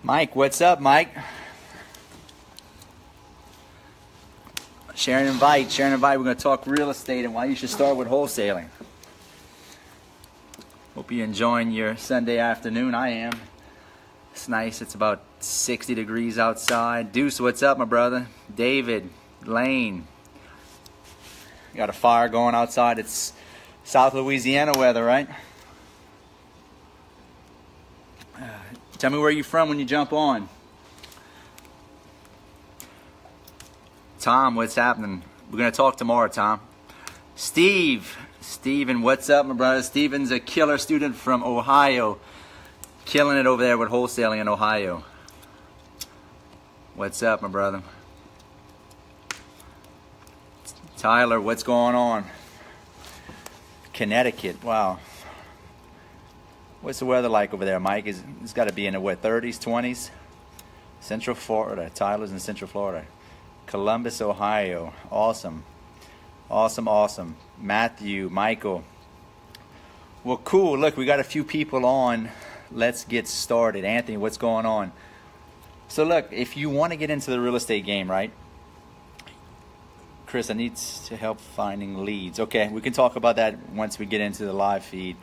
Mike, what's up, Mike? Share and invite. We're going to talk real estate and why you should start with wholesaling. Hope you're enjoying your Sunday afternoon. I am. It's nice. It's about 60 degrees outside. Deuce, what's up, my brother? David, Lane. Got a fire going outside. It's South Louisiana weather, right? Tell me where you're from when you jump on. Tom, what's happening? We're going to talk tomorrow, Tom. Steven, what's up, my brother? Steven's a killer student from Ohio. Killing it over there with wholesaling in Ohio. What's up, my brother? Tyler, what's going on? Connecticut, wow. What's the weather like over there, Mike? It's got to be in the, what, 30s, 20s? Central Florida. Tyler's in Central Florida. Columbus, Ohio. Awesome. Awesome. Matthew, Michael. Well, cool. Look, we got a few people on. Let's get started. Anthony, what's going on? So look, if you want to get into the real estate game, right? Chris, I need to help finding leads. Okay, we can talk about that once we get into the live feed.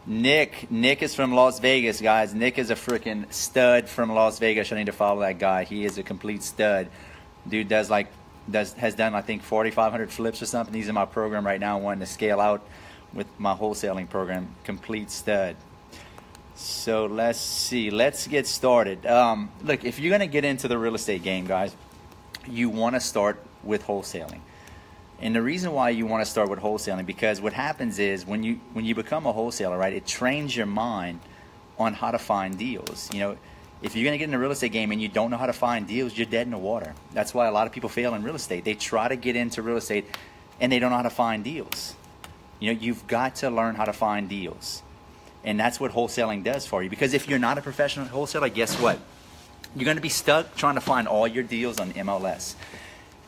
Nick is from Las Vegas, guys. Nick is a freaking stud from Las Vegas. I need to follow that guy. He is a complete stud. Dude has done, I think, 4,500 flips or something. He's in my program right now, wanting to scale out with my wholesaling program. Complete stud. So let's see. Let's get started. Look, if you're going to get into the real estate game, guys, you want to start with wholesaling. And the reason why you want to start with wholesaling, because what happens is when you become a wholesaler, right, it trains your mind on how to find deals. You know, if you're going to get in the real estate game and you don't know how to find deals, you're dead in the water. That's why a lot of people fail in real estate. They try to get into real estate and they don't know how to find deals. You know, you've got to learn how to find deals. And that's what wholesaling does for you. Because if you're not a professional wholesaler, guess what? You're going to be stuck trying to find all your deals on MLS.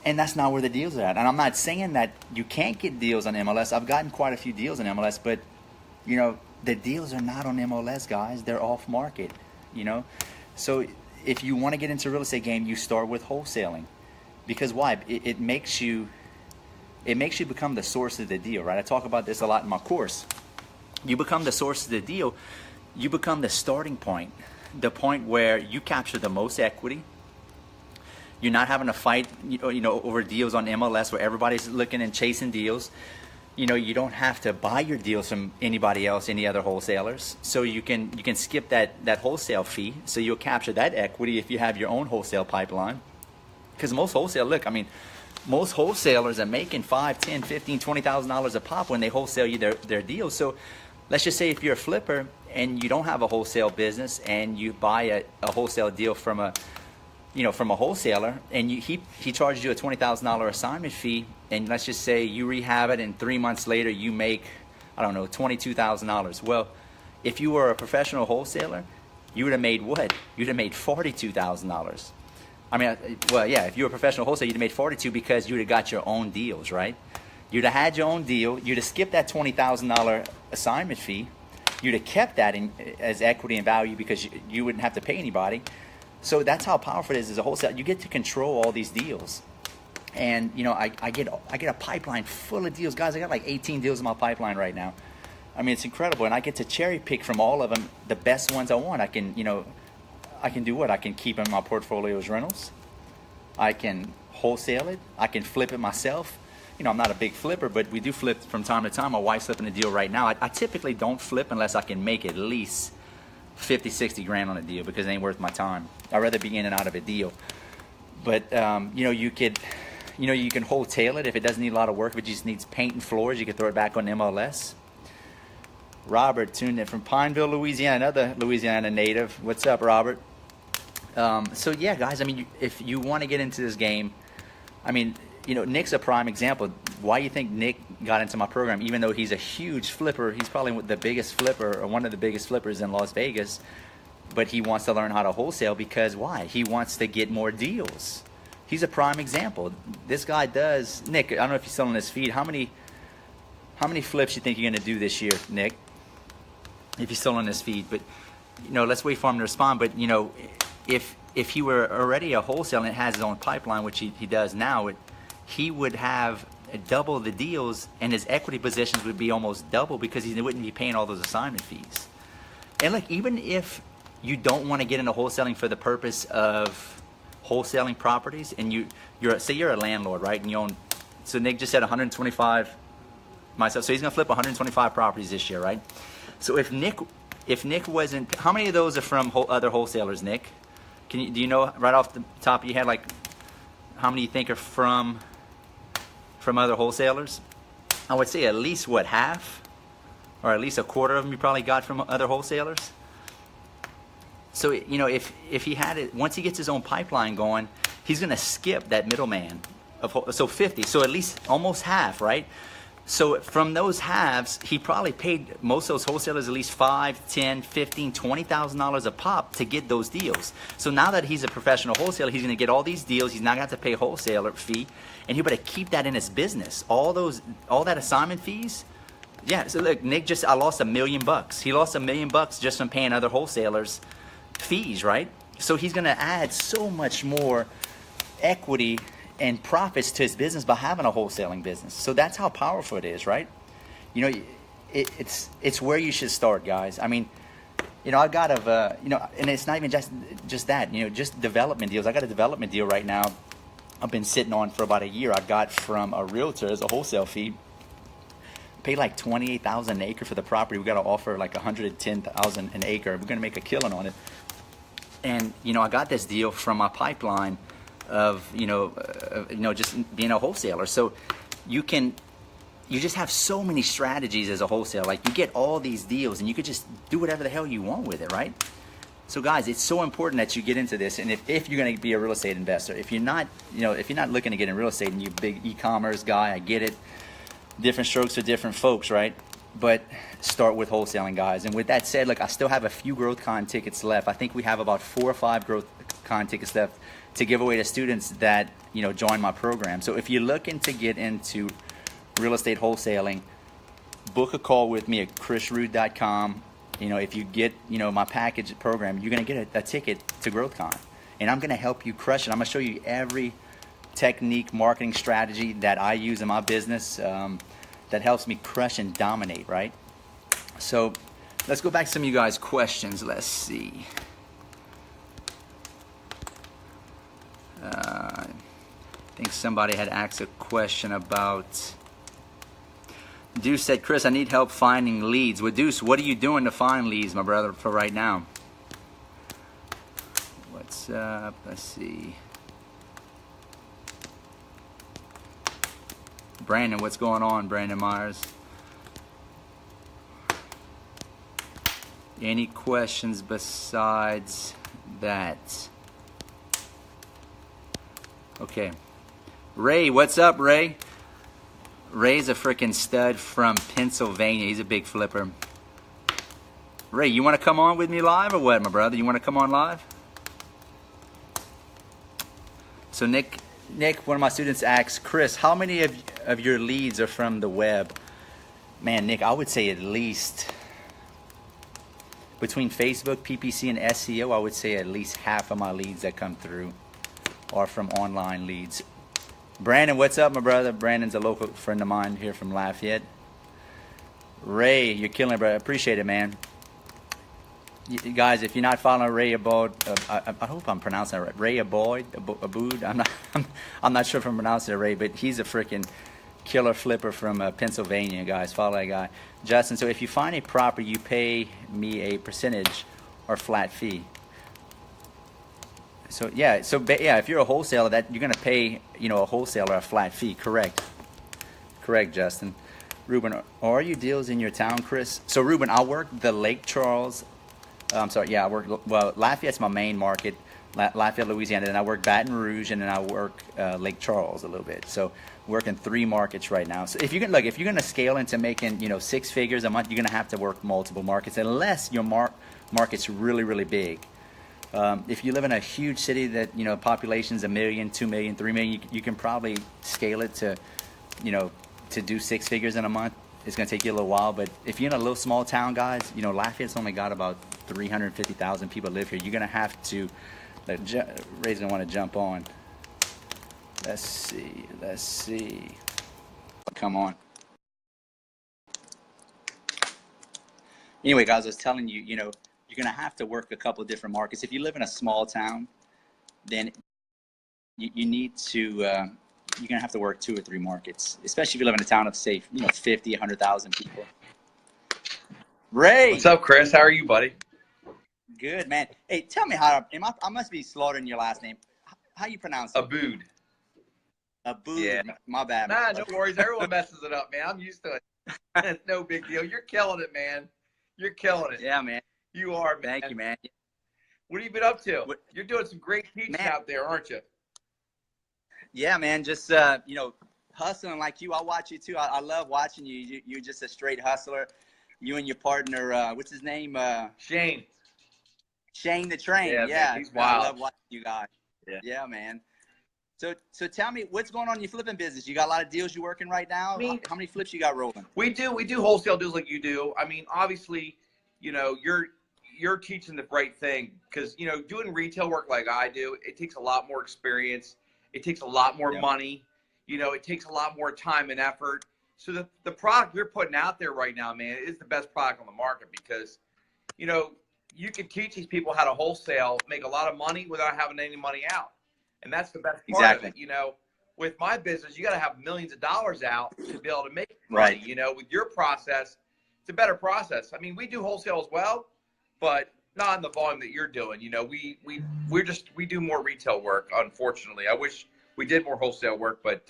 And that's not where the deals are at. And I'm not saying that you can't get deals on MLS. I've gotten quite a few deals on MLS, but, you know, the deals are not on MLS, guys. They're off market, you know. So if you want to get into real estate game, you start with wholesaling. Because why? It makes you become the source of the deal, right? I talk about this a lot in my course. You become the source of the deal. You become the starting point, the point where you capture the most equity. You're not having to fight, you know, over deals on MLS where everybody's looking and chasing deals. You know, you don't have to buy your deals from anybody else, any other wholesalers. So you can skip that wholesale fee. So you'll capture that equity if you have your own wholesale pipeline. Because most wholesalers are making $5,000, $10,000, $15,000, $20,000 a pop when they wholesale you their deals. So let's just say if you're a flipper and you don't have a wholesale business and you buy a wholesale deal from a wholesaler, and he charges you a $20,000 assignment fee, and let's just say you rehab it and 3 months later you make, I don't know, $22,000. Well, if you were a professional wholesaler, you would have made what? You'd have made $42,000. I mean, well, yeah, if you were a professional wholesaler, you'd have made $42,000 because you'd have got your own deals, right? You'd have had your own deal. You'd have skipped that $20,000 assignment fee. You'd have kept that as equity and value because you wouldn't have to pay anybody. So that's how powerful it is as a wholesaler. You get to control all these deals. And, you know, I get a pipeline full of deals. Guys, I got like 18 deals in my pipeline right now. I mean, it's incredible. And I get to cherry pick from all of them the best ones I want. I can do what? I can keep in my portfolio as rentals. I can wholesale it. I can flip it myself. You know, I'm not a big flipper, but we do flip from time to time. My wife's flipping a deal right now. I typically don't flip unless I can make at least 50, 60 grand on a deal because it ain't worth my time. I'd rather be in and out of a deal. But, you can wholesale it if it doesn't need a lot of work. If it just needs paint and floors, you can throw it back on MLS. Robert tuned in from Pineville, Louisiana, another Louisiana native. What's up, Robert? So, yeah, guys, I mean, if you want to get into this game, I mean, you know, Nick's a prime example. Why do you think Nick got into my program? Even though he's a huge flipper, he's probably the biggest flipper or one of the biggest flippers in Las Vegas, but he wants to learn how to wholesale because why? He wants to get more deals. He's a prime example. This guy does. Nick, I don't know if you're still on this feed. How many flips you think you're going to do this year, Nick? if he's still on his feed. But let's wait for him to respond. But if he were already a wholesaler and has his own pipeline, which he does now, he would have double the deals, and his equity positions would be almost double because he wouldn't be paying all those assignment fees. And like, even if you don't want to get into wholesaling for the purpose of wholesaling properties, and say you're a landlord, right? And you own, so Nick just said 125 myself. So he's gonna flip 125 properties this year, right? So if Nick wasn't, how many of those are from other wholesalers, Nick? Do you know right off the top of your head, like how many you think are from other wholesalers? I would say at least half, or at least a quarter of them you probably got from other wholesalers. So if he had it, once he gets his own pipeline going, he's gonna skip that middleman so 50. So at least almost half, right? So from those halves, he probably paid most of those wholesalers at least $5,000, $10,000, $15,000, $20,000 a pop to get those deals. So now that he's a professional wholesaler, he's going to get all these deals. He's not going to have to pay a wholesaler fee, and he better keep that in his business. All that assignment fees. Yeah. So look, Nick I lost $1 million. He lost $1 million just from paying other wholesalers fees, right? So he's going to add so much more equity and profits to his business by having a wholesaling business. So that's how powerful it is, right? It's where you should start, guys. I mean, I got and it's not even just that, just development deals. I got a development deal right now I've been sitting on for about a year. I got from a realtor as a wholesale fee. Paid like $28,000 an acre for the property. We got to offer like $110,000 an acre. We're going to make a killing on it. And I got this deal from my pipeline of just being a wholesaler. So you just have so many strategies as a wholesaler. Like, you get all these deals and you could just do whatever the hell you want with it, right? So guys, it's so important that you get into this. And if you're going to be a real estate investor, if you're not looking to get in real estate and you're a big e-commerce guy, I get it. Different strokes for different folks, right? But start with wholesaling, guys. And with that said, look, I still have a few GrowthCon tickets left. I think we have about 4 or 5 GrowthCon tickets left to give away to students that join my program. So if you're looking to get into real estate wholesaling, book a call with me at chrisrood.com. If you get my package program, you're gonna get a ticket to GrowthCon, and I'm gonna help you crush it. I'm gonna show you every technique, marketing strategy that I use in my business that helps me crush and dominate, right? So let's go back to some of you guys' questions. Let's see. I think somebody had asked a question about, Deuce said, Chris, I need help finding leads. Well, Deuce, what are you doing to find leads, my brother, for right now? What's up? Let's see. Brandon, what's going on, Brandon Myers? Any questions besides that? Okay. Ray, what's up, Ray? Ray's a freaking stud from Pennsylvania. He's a big flipper. Ray, you want to come on with me live or what, my brother? You want to come on live? So Nick, one of my students asked, Chris, how many of your leads are from the web? Man, Nick, I would say at least between Facebook, PPC, and SEO, I would say at least half of my leads that come through are from online leads. Brandon, what's up, my brother? Brandon's a local friend of mine here from Lafayette. Ray, you're killing it, brother. Appreciate it, man. You guys, if you're not following Ray Aboud, I hope I'm pronouncing it right. Ray Aboud. I'm not sure if I'm pronouncing it right, but he's a freaking killer flipper from Pennsylvania, guys. Follow that guy, Justin. So if you find a property, you pay me a percentage or flat fee. So yeah, if you're a wholesaler, that you're gonna pay, a wholesaler a flat fee. Correct, Justin. Ruben, are you deals in your town, Chris? So Ruben, I work the Lake Charles. Lafayette's my main market, Lafayette, Louisiana. And I work Baton Rouge, and then I work Lake Charles a little bit. So working 3 markets right now. So if you're gonna scale into making 6 figures a month, you're gonna have to work multiple markets, unless your market's really, really big. If you live in a huge city that population's 1 million, 2 million, 3 million, you can probably scale it to to do 6 figures in a month. it's going to take you a little while. But if you're in a little small town, guys, you know, Lafayette's only got about 350,000 people live here. You're going to have to, Ray's going to want to jump on. Let's see. Come on. Anyway, guys, I was telling you, you know, you're going to have to work a couple of different markets. If you live in a small town, then you need to, you're going to have to work 2 or 3 markets, especially if you live in a town of, say, you know, 50, 100,000 people. Ray. What's up, Chris? How are you, buddy? Good, man. Hey, tell me how, I must be slaughtering your last name. How you pronounce it? Abood. Abood. Yeah. My bad. Nah, no worries. Everyone messes it up, man. I'm used to it. It's no big deal. You're killing it, man. You're killing it. Yeah, man. You are, man. Thank you, man. What have you been up to? You're doing some great teaching out there, aren't you? Yeah, man. Just, you know, hustling like you. I watch you, too. I love watching you. You're just a straight hustler. You and your partner, what's his name? Shane. Shane the Train. Yeah, yeah. Man, he's wild. I love watching you guys. Yeah, man. So tell me, what's going on in your flipping business? You got a lot of deals you're working right now? How many flips you got rolling? We do wholesale deals like you do. I mean, obviously, you know, you're teaching the right thing because, you know, doing retail work like I do, it takes a lot more experience. It takes a lot more money. You know, it takes a lot more time and effort. So the product you're putting out there right now, man, is the best product on the market because, you know, you can teach these people how to wholesale, make a lot of money without having any money out. And that's the best part of it. You know, with my business, you got to have millions of dollars out to be able to make money. You know, with your process, it's a better process. I mean, we do wholesale as well, but not in the volume that you're doing. You know, we do more retail work, unfortunately. I wish we did more wholesale work, but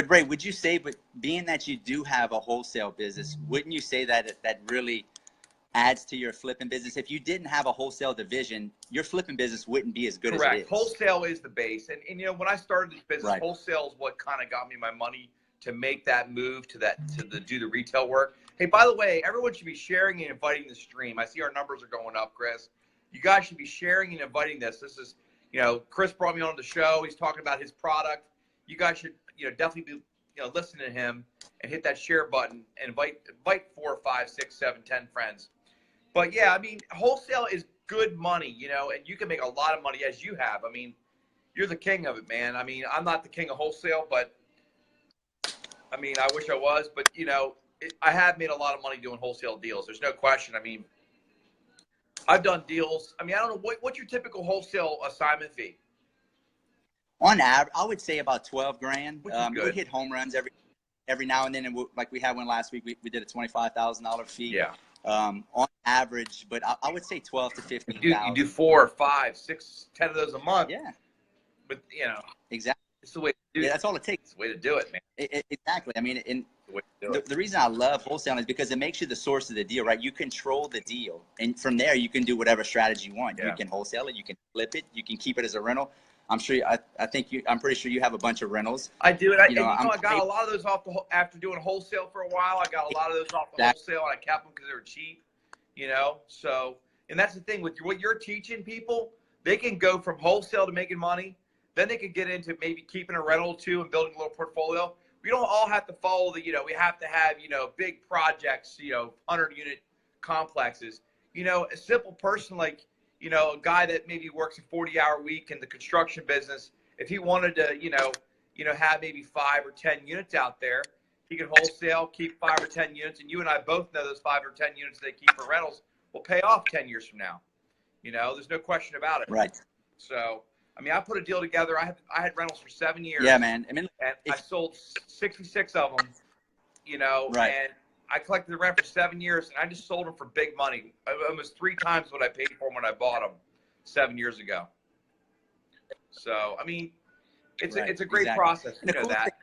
Ray, would you say, but being that you do have a wholesale business, wouldn't you say that that really adds to your flipping business? If you didn't have a wholesale division, your flipping business wouldn't be as good as it is. Wholesale is the base. And you know, when I started this business, wholesale is what kind of got me my money to make that move to do the retail work. Hey, by the way, everyone should be sharing and inviting the stream. I see our numbers are going up, Chris. You guys should be sharing and inviting this. This is, you know, Chris brought me on the show. He's talking about his product. You guys should, you know, definitely be, you know, listen to him and hit that share button and invite 4, 5, 6, 7, 10 friends. But yeah, I mean, wholesale is good money, you know, and you can make a lot of money as you have. I mean, you're the king of it, man. I mean, I'm not the king of wholesale, but I mean, I wish I was, but you know, I have made a lot of money doing wholesale deals. There's no question. I mean, I've done deals. I mean, I don't know what's your typical wholesale assignment fee? On average, I would say about 12 grand. Which is good. We hit home runs every now and then, and like we had one last week. We did a $25,000 fee. Yeah. On average, but I would say 12 to 15. You do 4, 5, 6, 10 of those a month. Yeah. But you know, exactly. It's the way to do it. Yeah, that's all it takes. It's the way to do it, man. Exactly. I mean, the reason I love wholesaling is because it makes you the source of the deal, right? You control the deal, and from there you can do whatever strategy you want. Yeah. You can wholesale it, you can flip it, you can keep it as a rental. I'm sure. I'm pretty sure you have a bunch of rentals. I do, and I got a lot of those off after doing wholesale for a while. I got a lot of those off the wholesale, and I kept them because they were cheap. You know, so and that's the thing with what you're teaching people. They can go from wholesale to making money. Then they could get into maybe keeping a rental too and building a little portfolio. We don't all have to follow the, you know, we have to have, you know, big projects, you know, 100-unit complexes. You know, a simple person like, you know, a guy that maybe works a 40-hour week in the construction business, if he wanted to, you know, have maybe 5 or 10 units out there, he could wholesale, keep 5 or 10 units. And you and I both know those 5 or 10 units they keep for rentals will pay off 10 years from now. You know, there's no question about it. Right. So, I mean, I put a deal together. I had rentals for 7 years. Yeah, man. I mean, and I sold 66 of them, you know, and I collected the rent for 7 years, and I just sold them for big money. Almost 3 times what I paid for them when I bought them 7 years ago. So, I mean, it's a great process. You know that.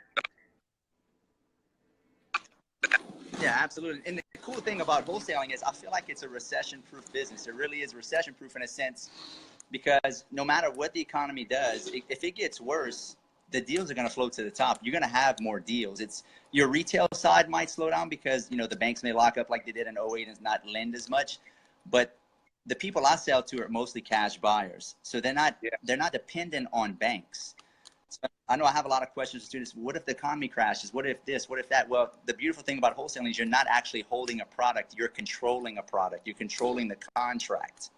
Yeah, absolutely. And the cool thing about wholesaling is I feel like it's a recession-proof business. It really is recession-proof in a sense because no matter what the economy does, if it gets worse, the deals are going to float to the top. You're going to have more deals. It's your retail side might slow down because, you know, the banks may lock up like they did in '08 and not lend as much. But the people I sell to are mostly cash buyers. So they're not dependent on banks. So I know I have a lot of questions to students. What if the economy crashes? What if this? What if that? Well, the beautiful thing about wholesaling is you're not actually holding a product. You're controlling a product. You're controlling the contract.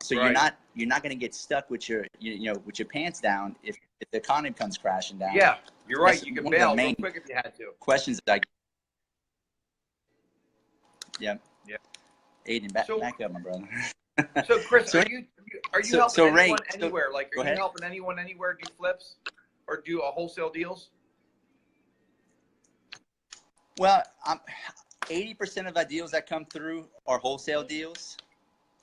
So you're not going to get stuck with your with your pants down if the economy comes crashing down. Yeah, you're right. You can bail real quick if you had to. Questions that yeah. Aiden, back up, my brother. So Chris, are you helping anyone anywhere? Like, are you helping anyone anywhere do flips or do wholesale deals? Well, 80% of our deals that come through are wholesale deals.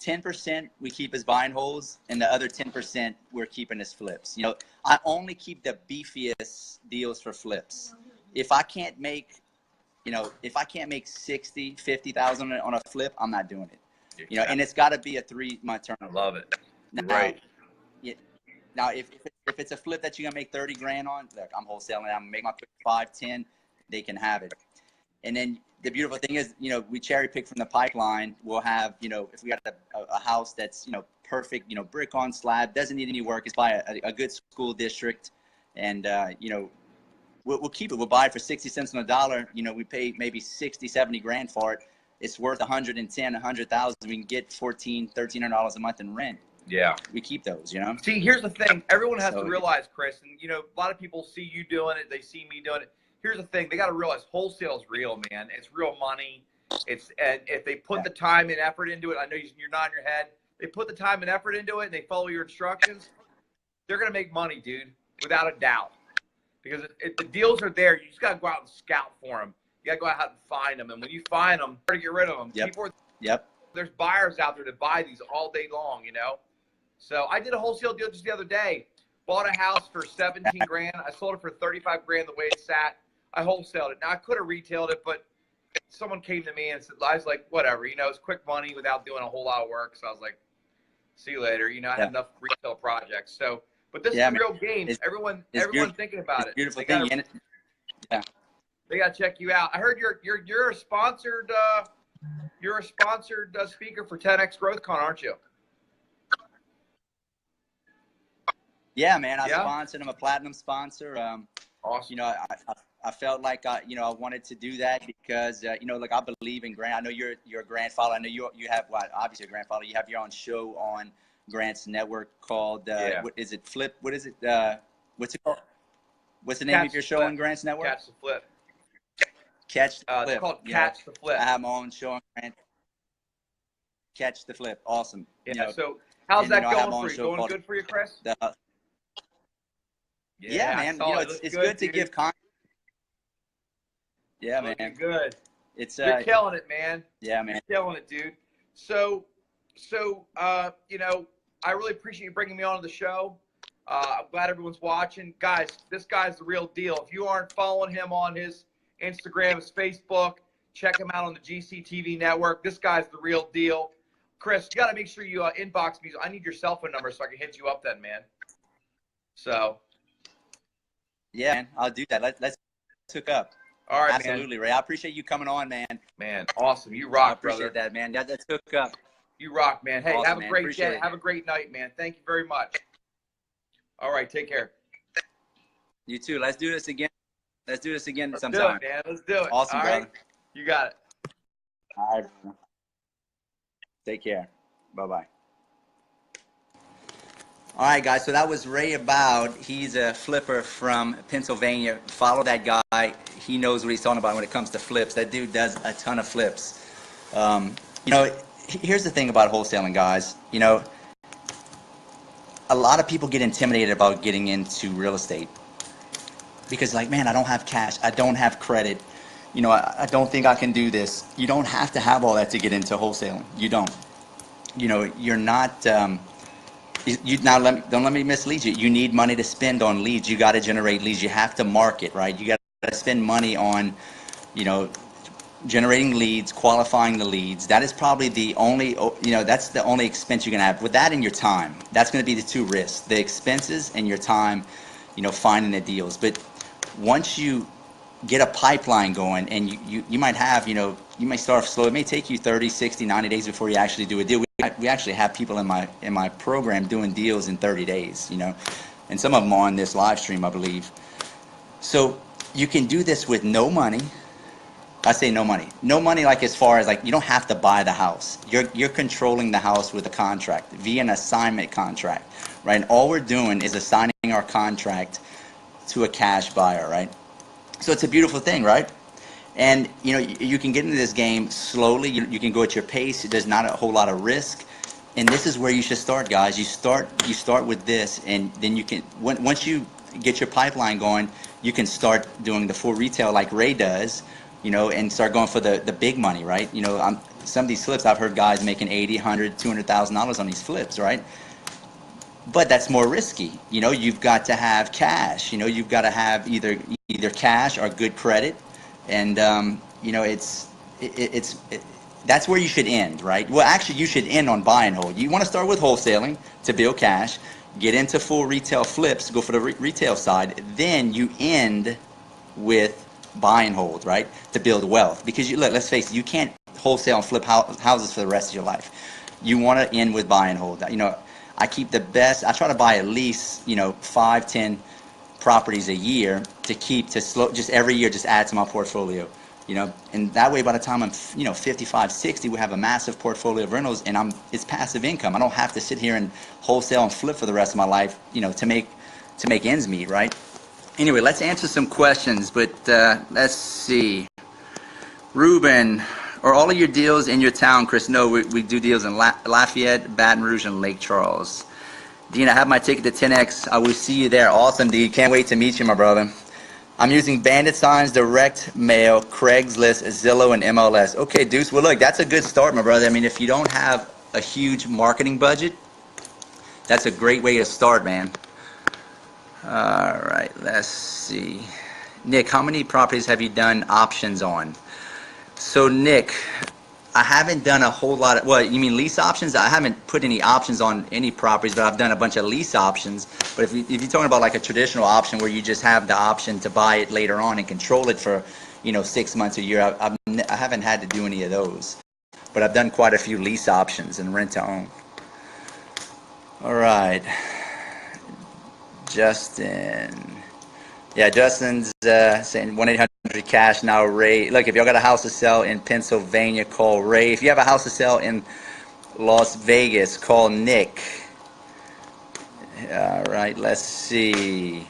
10% we keep as buy and holds, and the other 10% we're keeping as flips. I only keep the beefiest deals for flips. If I can't make, if I can't make 60, 50,000 on a flip, I'm not doing it. And it's got to be a 3-month turn. I love it. Now, now, if it's a flip that you're gonna make 30 grand on, look, I'm wholesaling. I'm gonna make my 5, 10. They can have it. And then the beautiful thing is, we cherry pick from the pipeline. We'll have, if we got a house that's, perfect, brick on slab, doesn't need any work. It's by a good school district. And, we'll keep it. We'll buy it for 60 cents on the dollar. We pay maybe 60, 70 grand for it. It's worth 110, 100,000. We can get $1,400, $1,300 a month in rent. Yeah. We keep those, See, here's the thing. Everyone has to realize, Chris, and, a lot of people see you doing it. They see me doing it. Here's the thing. They got to realize wholesale is real, man. It's real money. And if they put the time and effort into it, I know you're nodding your head. They put the time and effort into it and they follow your instructions, they're going to make money, dude, without a doubt. Because if the deals are there, you just got to go out and scout for them. You got to go out and find them. And when you find them, you got to get rid of them. There's buyers out there that buy these all day long, So I did a wholesale deal just the other day. Bought a house for 17 grand. I sold it for 35 grand the way it sat. I wholesaled it. Now, I could have retailed it, but someone came to me and said, I was like, whatever, it's quick money without doing a whole lot of work. So I was like, see you later. I had enough retail projects. So, but this is a real game. Everyone thinking about it. Beautiful thing. They got to check you out. I heard you're a sponsored speaker for 10X GrowthCon, aren't you? Yeah, man. I sponsored. I'm a platinum sponsor. Awesome. I felt like I wanted to do that because look, I believe in Grant. I know you're a Grant follower. I know you have obviously a Grant follower. You have your own show on Grant's network called what is it? Flip? What is it? What's it called? What's the name of your show on Grant's network? Catch the Flip. Catch the Flip. It's called Catch the Flip. I have my own show on Grant. Catch the Flip. Awesome. Yeah. So how's that going for you? Going good for you, Chris? Yeah, man. It's good to give content. Yeah, man. Good. You're killing it, man. Yeah, man. You're killing it, dude. So I really appreciate you bringing me on to the show. I'm glad everyone's watching. Guys, this guy's the real deal. If you aren't following him on his Instagram, his Facebook, check him out on the GCTV network. This guy's the real deal. Chris, you got to make sure you inbox me. I need your cell phone number so I can hit you up then, man. So. Yeah, man, I'll do that. Let's hook up. All right, absolutely, man. Ray. I appreciate you coming on, man. Man, awesome. You rock, brother. I appreciate that, man. Yeah, let's hook up. You rock, man. Hey, awesome, have a great day. Have a great night, man. Thank you very much. All right, take care. You too. Let's do this again. Let's do this again sometime. Let's do it, man. Let's do it. Awesome, all brother. Right? You got it. All right, brother. Take care. Bye-bye. All right, guys, so that was Ray Aboud. He's a flipper from Pennsylvania. Follow that guy. He knows what he's talking about when it comes to flips. That dude does a ton of flips. Here's the thing about wholesaling, guys. A lot of people get intimidated about getting into real estate because, like, man, I don't have cash. I don't have credit. I don't think I can do this. You don't have to have all that to get into wholesaling. You don't. You're not... don't let me mislead you. You need money to spend on leads. You got to generate leads. You have to market, right? You got to spend money on, generating leads, qualifying the leads. That is probably the only, that's the only expense you can have. With that and your time, that's going to be the two risks: the expenses and your time, finding the deals. But once you get a pipeline going, and you might have, you might start off slow. It may take you 30, 60, 90 days before you actually do a deal. We actually have people in my program doing deals in 30 days, and some of them are on this live stream, I believe. So you can do this with no money. I say no money. No money, like as far as like you don't have to buy the house. You're controlling the house with a contract via an assignment contract, right? And all we're doing is assigning our contract to a cash buyer, right? So it's a beautiful thing, right? And you know, you can get into this game slowly. You can go at your pace. There's not a whole lot of risk. And this is where you should start, guys. You start with this, and then you can once you get your pipeline going, you can start doing the full retail like Ray does. You know, and start going for the big money, right? You know, some of these flips, I've heard guys making $80, $100, $200,000 on these flips, right? But that's more risky. You know, you've got to have cash. You know, you've got to have either cash or good credit, and you know, that's where you should end, right? Well, actually, you should end on buy and hold. You want to start with wholesaling to build cash, get into full retail flips, go for the retail side, then you end with buy and hold, right, to build wealth. Because let's face it, you can't wholesale and flip houses for the rest of your life. You want to end with buy and hold. You know, I keep the best. I try to buy at least 5, 10 properties a year just every year, just add to my portfolio. You know, and that way, by the time I'm 55, 60, we have a massive portfolio of rentals, and it's passive income. I don't have to sit here and wholesale and flip for the rest of my life, to make ends meet, right? Anyway, let's answer some questions, but let's see. Ruben, are all of your deals in your town, Chris? No, we do deals in Lafayette, Baton Rouge, and Lake Charles. Dean, I have my ticket to 10X. I will see you there. Awesome, Dean. Can't wait to meet you, my brother. I'm using bandit signs, direct mail, Craigslist, Zillow, and MLS. Okay, Deuce. Well, look, that's a good start, my brother. I mean, if you don't have a huge marketing budget, that's a great way to start, man. All right, let's see. Nick, how many properties have you done options on? So, Nick, I haven't done a whole lot of, well, you mean lease options? I haven't put any options on any properties, but I've done a bunch of lease options. But if you're talking about like a traditional option where you just have the option to buy it later on and control it for, 6 months, a year, I haven't had to do any of those. But I've done quite a few lease options and rent to own. All right. Justin. Yeah, Justin's saying 1-800-CASH now, Ray. Look, if y'all got a house to sell in Pennsylvania, call Ray. If you have a house to sell in Las Vegas, call Nick. All right, let's see.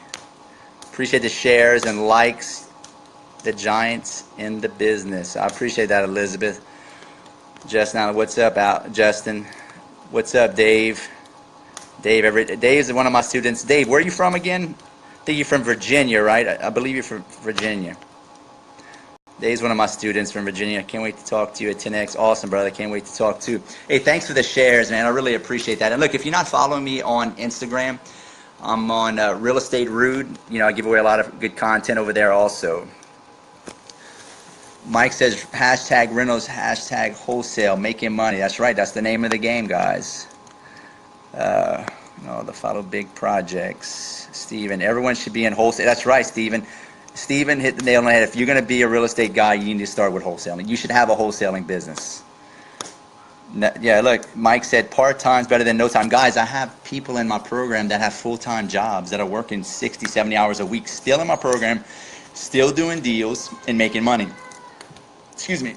Appreciate the shares and likes. The giants in the business. I appreciate that, Elizabeth. Justin, what's up, Justin? What's up, Dave? Dave is one of my students. Dave, where are you from again? I think you're from Virginia, right? I believe you're from Virginia. Dave's one of my students from Virginia. Can't wait to talk to you at 10X. Awesome, brother. Can't wait to talk too. Hey, thanks for the shares, man. I really appreciate that. And look, if you're not following me on Instagram, I'm on Real Estate Rood. I give away a lot of good content over there also. Mike says, hashtag rentals, hashtag wholesale, making money. That's right. That's the name of the game, guys. The follow big projects. Steven, everyone should be in wholesale. That's right, Steven. Steven hit the nail on the head. If you're going to be a real estate guy, you need to start with wholesaling. You should have a wholesaling business. Yeah, look, Mike said part-time's better than no time. Guys, I have people in my program that have full-time jobs that are working 60, 70 hours a week, still in my program, still doing deals and making money. Excuse me.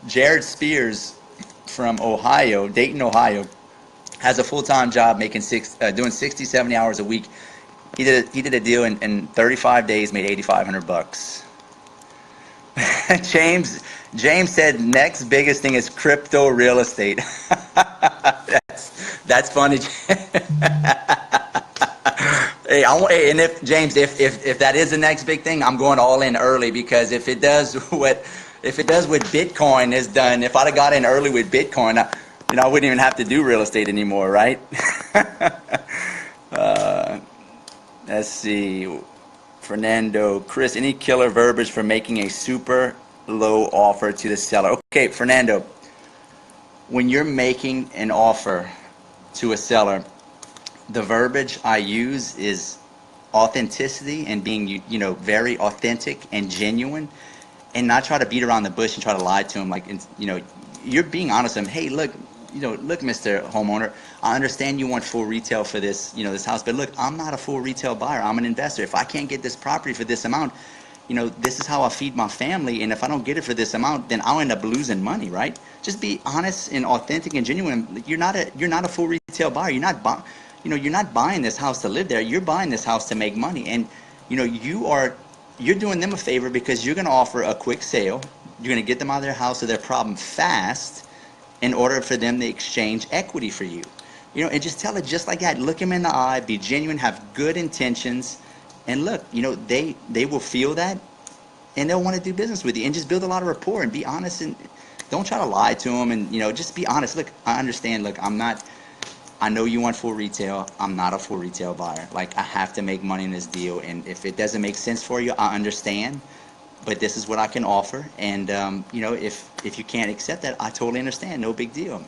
Jared Spears from Ohio, Dayton, Ohio, has a full-time job making doing 60, 70 hours a week. He did a deal in 35 days, made $8,500. James said next biggest thing is crypto real estate. that's funny. And if James, if that is the next big thing, I'm going all in early, because if it does what Bitcoin has done, if I'd have got in early with Bitcoin, I wouldn't even have to do real estate anymore, right? Let's see. Fernando, Chris, any killer verbiage for making a super low offer to the seller? Okay, Fernando, when you're making an offer to a seller, the verbiage I use is authenticity and being, very authentic and genuine, and not try to beat around the bush and try to lie to them. Like, you're being honest with them. Hey, look, look, Mr. Homeowner, I understand you want full retail for this, this house, but look, I'm not a full retail buyer. I'm an investor. If I can't get this property for this amount, this is how I feed my family. And if I don't get it for this amount, then I'll end up losing money, right? Just be honest and authentic and genuine. You're not a full retail buyer. You're not buying this house to live there. You're buying this house to make money. And, you're doing them a favor because you're going to offer a quick sale. You're going to get them out of their house or their problem fast in order for them to exchange equity for you. And just tell it just like that. Look them in the eye, be genuine, have good intentions, and look, they will feel that, and they'll want to do business with you, and just build a lot of rapport and be honest, and don't try to lie to them, and just be honest. Look, I understand. Look, I know you want full retail. I'm not a full retail buyer. Like, I have to make money in this deal, and if it doesn't make sense for you, I understand. But this is what I can offer, and if you can't accept that, I totally understand. No big deal.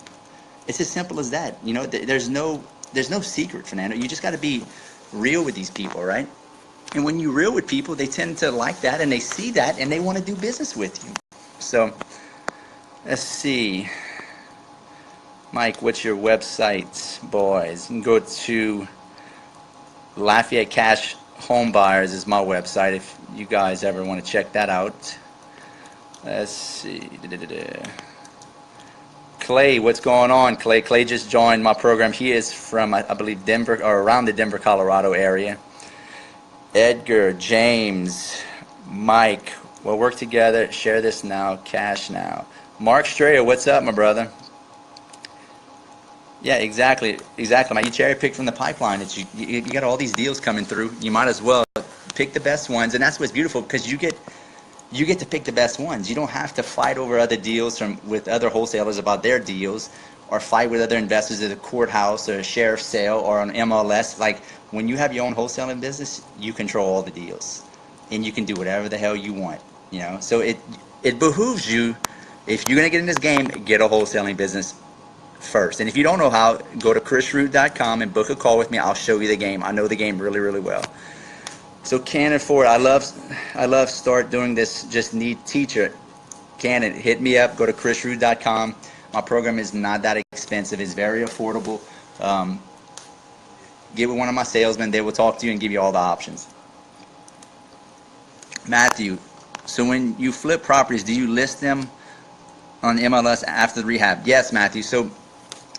It's as simple as that. There's no secret, Fernando. You just got to be real with these people, right? And when you're real with people, they tend to like that, and they see that, and they want to do business with you. So, let's see. Mike, what's your website, boys? You can go to Lafayette Cash Home Buyers is my website if you guys ever want to check that out. Let's see. Clay, what's going on, Clay? Clay just joined my program. He is from, I believe, Denver, or around the Denver, Colorado area. Edgar, James, Mike, we'll work together. Share this now, cash now. Mark Strayer, what's up, my brother? Yeah, exactly, Mike. You cherry pick from the pipeline. You got all these deals coming through. You might as well pick the best ones, and that's what's beautiful, because you get to pick the best ones. You don't have to fight over other deals with other wholesalers about their deals, or fight with other investors at a courthouse or a sheriff's sale or on MLS. Like, when you have your own wholesaling business, you control all the deals, and you can do whatever the hell you want. So it behooves you, if you're gonna get in this game, get a wholesaling business first. And if you don't know how, go to chrisrood.com and book a call with me. I'll show you the game. I know the game really, really well. So Cannon Ford, I love start doing this, just need teacher. Cannon, hit me up, go to chrisrood.com. My program is not that expensive. It's very affordable. Get with one of my salesmen. They will talk to you and give you all the options. Matthew, so when you flip properties, do you list them on MLS after the rehab? Yes, Matthew. So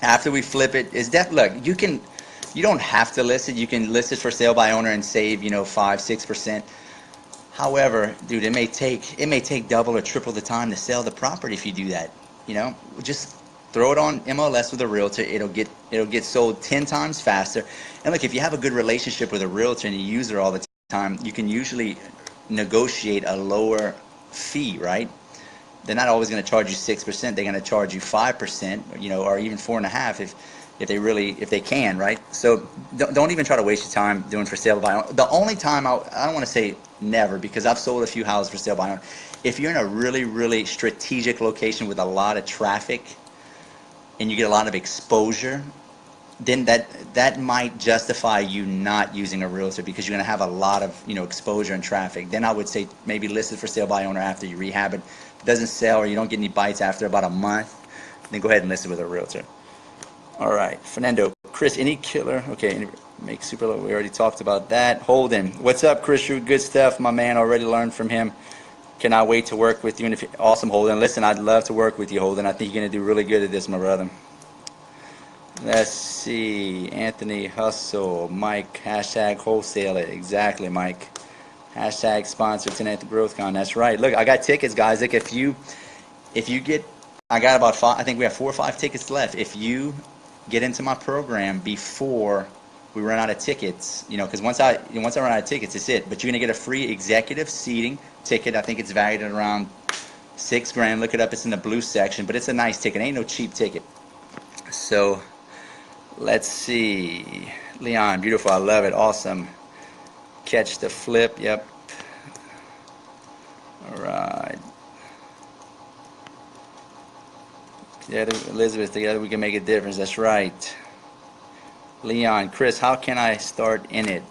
after we flip it, look, you don't have to list it. You can list it for sale by owner and save 5-6%. However, dude, it may take double or triple the time to sell the property if you do that. Just throw it on MLS with a realtor. It'll get sold 10 times faster. And look, if you have a good relationship with a realtor and you use her all the time, you can usually negotiate a lower fee, right? They're not always going to charge you 6%. They're going to charge you 5%, or even 4.5% if they can, right? So don't even try to waste your time doing for sale by owner. The only time, I don't want to say never, because I've sold a few houses for sale by owner. If you're in a really, really strategic location with a lot of traffic and you get a lot of exposure, then that might justify you not using a realtor, because you're going to have a lot of exposure and traffic. Then I would say maybe list it for sale by owner after you rehab it. If it doesn't sell or you don't get any bites after about a month, then go ahead and list it with a realtor. All right, Fernando. Chris, any killer? Okay, make super low. We already talked about that. Holden, what's up, Chris Rood? Good stuff, my man. Already learned from him. Cannot wait to work with you. And awesome, Holden. Listen, I'd love to work with you, Holden. I think you're going to do really good at this, my brother. Let's see. Anthony, hustle. Mike, hashtag wholesale it. Exactly, Mike. Hashtag sponsor Tonight the GrowthCon. That's right. Look, I got tickets, guys. Look, if you get, I got about 5, I think we have 4 or 5 tickets left. If you get into my program before we run out of tickets, because once I run out of tickets, it's it. But you're going to get a free executive seating ticket. I think it's valued at around $6,000. Look it up. It's in the blue section, but it's a nice ticket. It ain't no cheap ticket. So let's see. Leon, beautiful. I love it. Awesome. Catch the flip. Yep. All right. Together, Elizabeth, together we can make a difference. That's right. Leon, Chris, how can I start in it?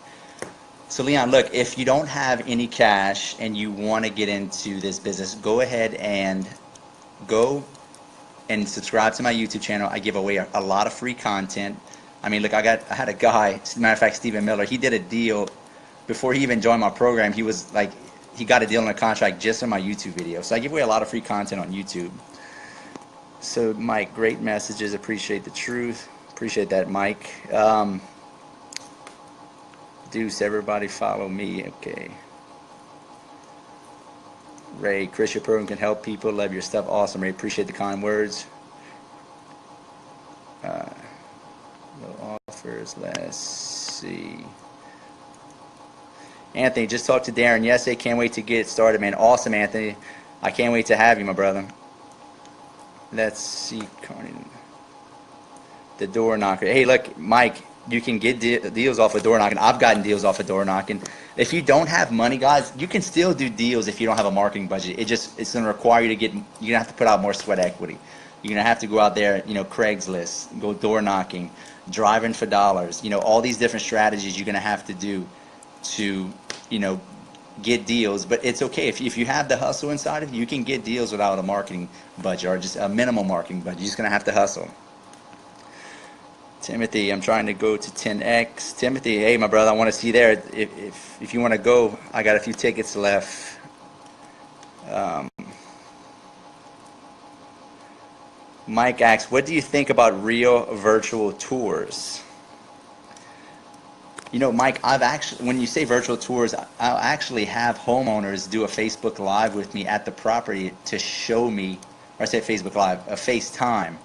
So Leon, look, if you don't have any cash and you want to get into this business, go ahead and go and subscribe to my YouTube channel. I give away a lot of free content. I mean, look, I had a guy, as a matter of fact, Stephen Miller, he did a deal before he even joined my program. He was like, he got a deal on a contract just on my YouTube video. So I give away a lot of free content on YouTube. So Mike, great messages. Appreciate the truth. Appreciate that, Mike. Deuce, everybody follow me. Okay. Ray, Chris, your program can help people. Love your stuff. Awesome, Ray. Appreciate the kind words. No offers. Let's see. Anthony, just talked to Darren. Yes, I can't wait to get started, man. Awesome, Anthony. I can't wait to have you, my brother. Let's see. The door knocker. Hey, look, Mike, you can get deals off of door knocking. I've gotten deals off of door knocking. If you don't have money, guys, you can still do deals if you don't have a marketing budget. It's going to require you to you're going to have to put out more sweat equity. You're going to have to go out there, Craigslist, go door knocking, driving for dollars, all these different strategies you're going to have to do to, get deals. But it's okay. If you have the hustle inside of you, you can get deals without a marketing budget or just a minimal marketing budget. You're just going to have to hustle. Timothy, I'm trying to go to 10X. Timothy, hey, my brother, I want to see you there. If you want to go, I got a few tickets left. Mike asks, what do you think about real virtual tours? Mike, when you say virtual tours, I'll actually have homeowners do a Facebook Live with me at the property to show me, or I say Facebook Live, a FaceTime,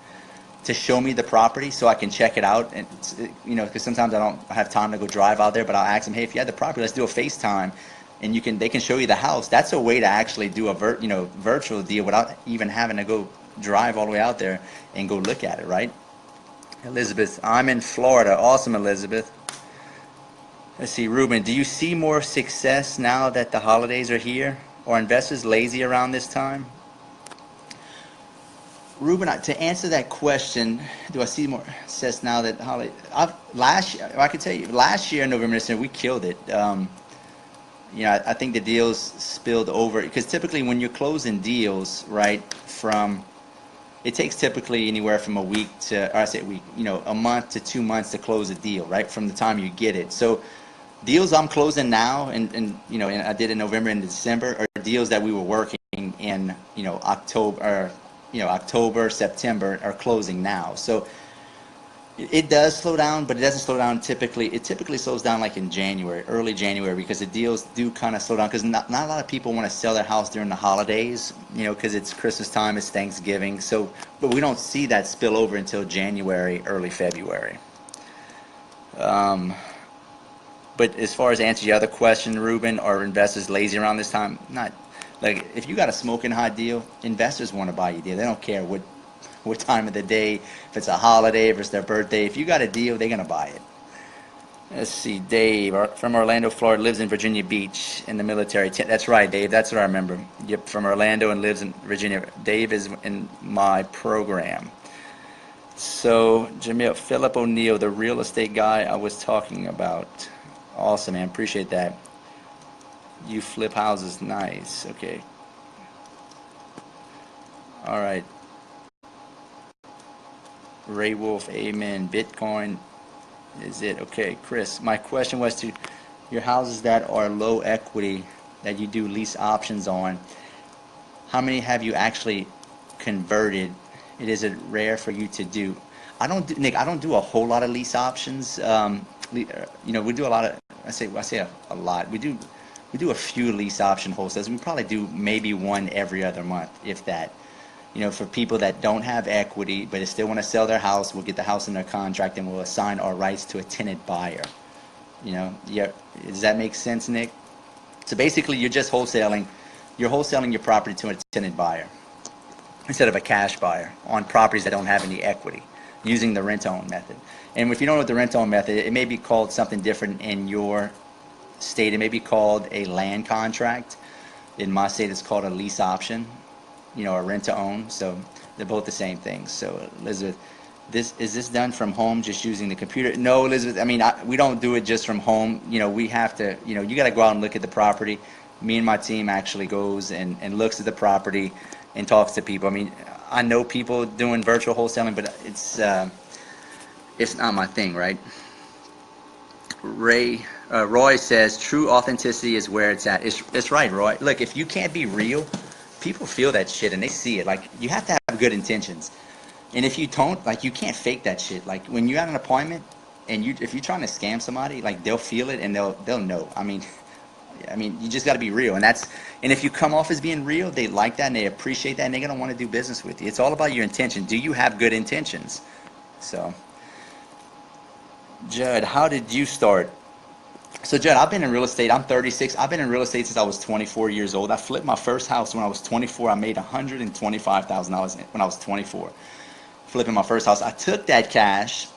to show me the property so I can check it out. And because sometimes I don't have time to go drive out there, but I'll ask them, hey, if you had the property, let's do a FaceTime, and they can show you the house. That's a way to actually do a virtual deal without even having to go drive all the way out there and go look at it, right? Elizabeth, I'm in Florida. Awesome, Elizabeth. Let's see, Ruben, do you see more success now that the holidays are here? Are investors lazy around this time? Ruben, to answer that question, do I see more success now that the holiday? I can tell you, last year in November, December, we killed it. I think the deals spilled over because typically when you're closing deals, right, it takes typically anywhere from a month to 2 months to close a deal, right, from the time you get it. So deals I'm closing now, and I did in November and December, are deals that we were working in, October, September, are closing now. So it does slow down, but it doesn't slow down typically. It typically slows down like in January, early January, because the deals do kind of slow down because not a lot of people want to sell their house during the holidays, because it's Christmas time, it's Thanksgiving. So, but we don't see that spill over until January, early February. But as far as answer your other question, Ruben, are investors lazy around this time? Not. Like, if you got a smoking hot deal, investors want to buy your deal. They don't care what time of the day, if it's a holiday, if it's their birthday. If you got a deal, they're going to buy it. Let's see, Dave from Orlando, Florida, lives in Virginia Beach in the military. That's right, Dave. That's what I remember. Yep, from Orlando and lives in Virginia. Dave is in my program. So, Jamil, Philip O'Neill, the real estate guy I was talking about. Awesome, man. Appreciate that. You flip houses. Nice. Okay. All right. Ray Wolf, amen. Bitcoin is it. Okay, Chris, my question was to your houses that are low equity that you do lease options on, how many have you actually converted? Is it rare for you to do? Nick, I don't do a whole lot of lease options. We do a lot of, I say a lot. We do a few lease option wholesales. We probably do maybe one every other month, if that. For people that don't have equity but still want to sell their house, we'll get the house in their contract and we'll assign our rights to a tenant buyer. Yeah. Does that make sense, Nick? So basically, you're just wholesaling. You're wholesaling your property to a tenant buyer instead of a cash buyer on properties that don't have any equity, using the rent-to-own method. And if you don't know what the rent-to-own method, it may be called something different in your state. It may be called a land contract. In my state, it's called a lease option, a rent-to-own. So they're both the same thing. So Elizabeth, is this done from home just using the computer? No, Elizabeth. I mean, we don't do it just from home. We have to. You got to go out and look at the property. Me and my team actually goes and looks at the property and talks to people. I mean, I know people doing virtual wholesaling, but it's not my thing, right? Roy says true authenticity is where it's at. It's right, Roy. Look, if you can't be real, people feel that shit and they see it. Like, you have to have good intentions, and if you don't, like, you can't fake that shit. Like, when you're at an appointment and if you're trying to scam somebody, like, they'll feel it and they'll know. I mean, you just got to be real, and if you come off as being real, they like that and they appreciate that and they're gonna want to do business with you. It's all about your intention. Do you have good intentions? So, Judd, how did you start? So, Judd, I've been in real estate. I'm 36. I've been in real estate since I was 24 years old. I flipped my first house when I was 24. I made $125,000 when I was 24, flipping my first house. I took that cash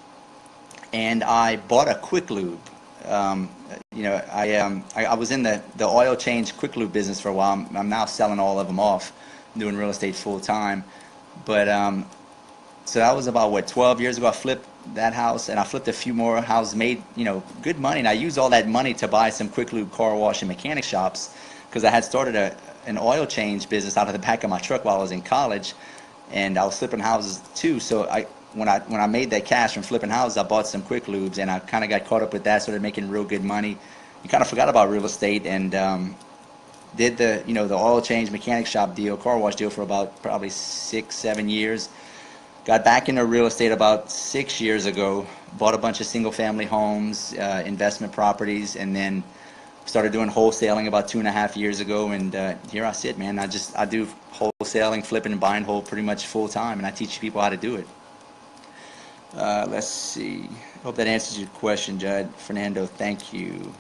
and I bought a quick lube. I was in the oil change quick lube business for a while. I'm now selling all of them off, doing real estate full time. But so that was about 12 years ago. I flipped that house, and I flipped a few more houses, made good money, and I used all that money to buy some quick lube car wash and mechanic shops, because I had started an oil change business out of the back of my truck while I was in college, and I was flipping houses too. So when I made that cash from flipping houses, I bought some quick lubes, and I kind of got caught up with that, started making real good money. You kind of forgot about real estate, and did the oil change mechanic shop deal, car wash deal, for about probably 6-7 years. Got back into real estate about 6 years ago, bought a bunch of single family homes, investment properties, and then started doing wholesaling about 2.5 years ago, and here I sit, man. I do wholesaling, flipping and buying whole pretty much full time, and I teach people how to do it. Let's see. Hope that answers your question, Judd. Fernando, thank you.